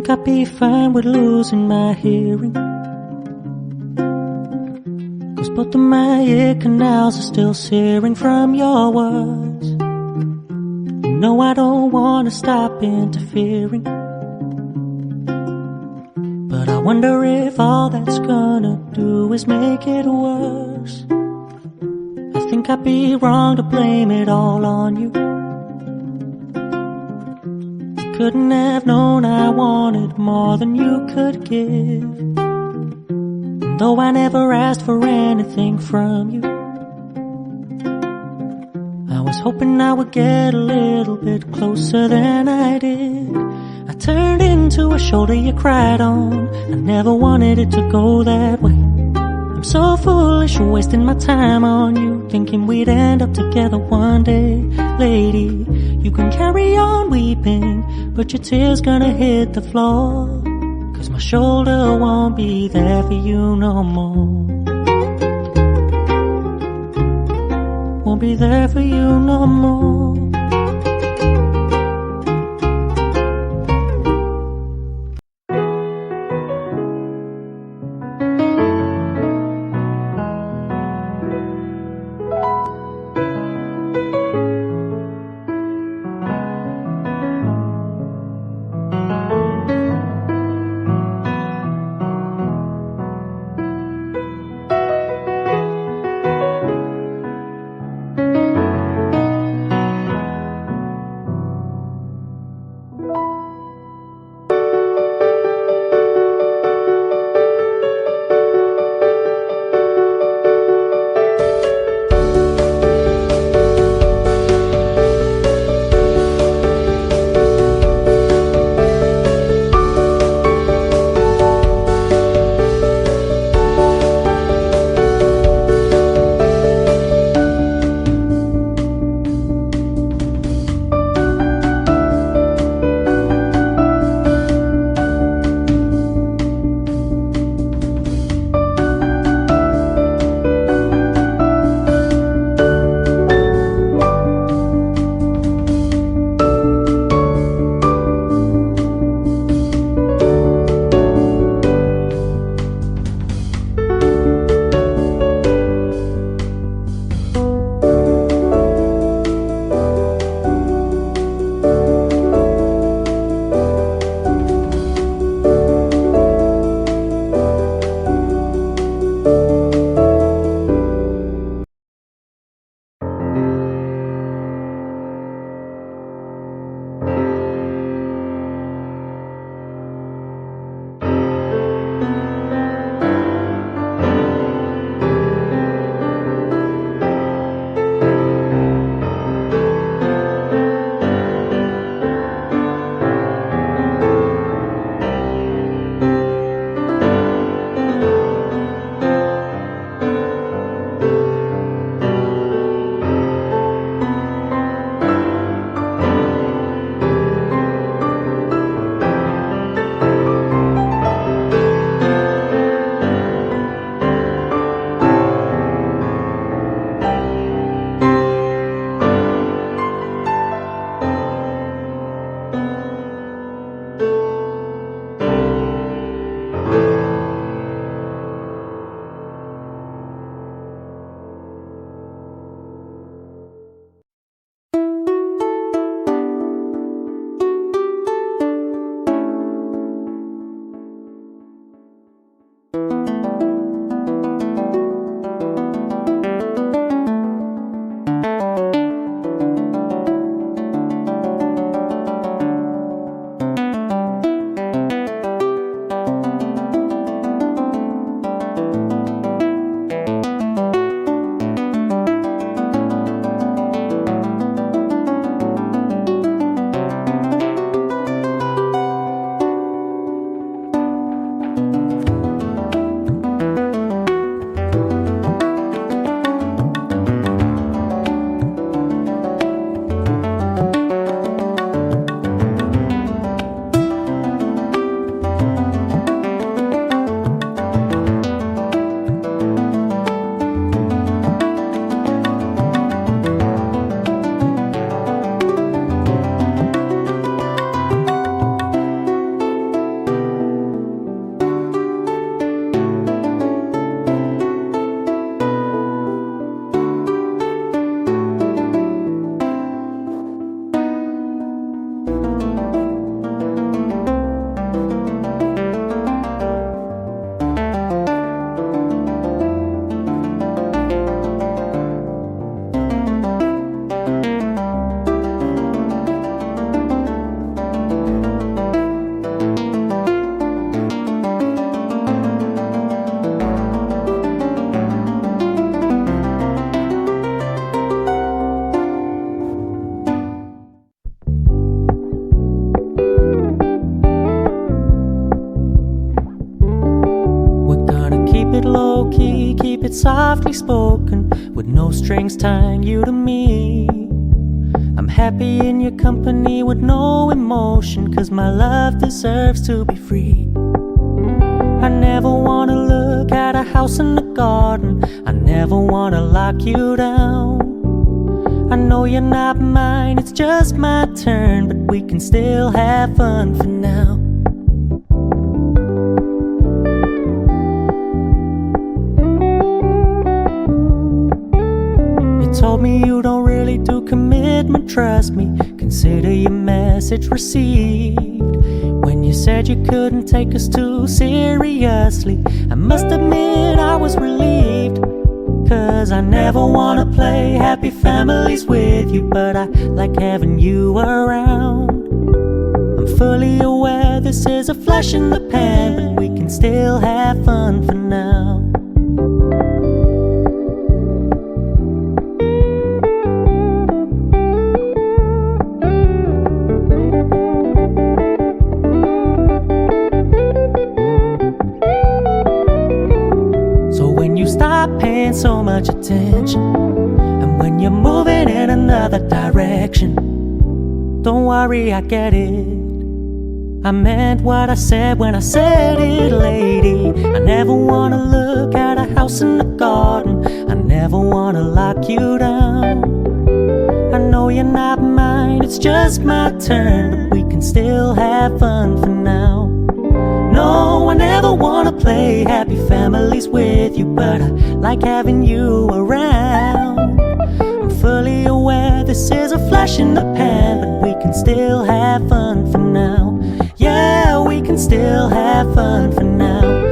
think I'd be fine with losing my hearing, 'cause both of my ear canals are still searing from your words. You know I don't wanna stop interfering, but I wonder if all that's gonna do is make it worse. I think I'd be wrong to blame it all on you. Couldn't have known I wanted more than you could give, and though I never asked for anything from you, I was hoping I would get a little bit closer than I did. I turned into a shoulder you cried on. I never wanted it to go that way. I'm so foolish, wasting my time on you, thinking we'd end up together one day. Lady, you can carry on weeping, but your tears gonna hit the floor, 'cause my shoulder won't be there for you no more. Won't be there for you no more. low-key, keep it softly spoken, with no strings tying you to me. I'm happy in your company with no emotion, 'cause my love deserves to be free. I never wanna look at a house in the garden, I never wanna lock you down. I know you're not mine, it's just my turn, but we can still have fun for now. You told me you don't really do commitment, trust me, consider your message received. When you said you couldn't take us too seriously, I must admit I was relieved. 'Cause I never wanna play happy families with you, but I like having you around. I'm fully aware this is a flash in the pan, but we can still have fun for now. Paying so much attention, and when you're moving in another direction, don't worry, I get it. I meant what I said when I said it, lady. I never wanna look at a house in the garden, I never wanna lock you down. I know you're not mine, it's just my turn, but we can still have fun for now. No, I never wanna play happy families with you, but I like having you around. I'm fully aware this is a flash in the pan, but we can still have fun for now. Yeah, we can still have fun for now.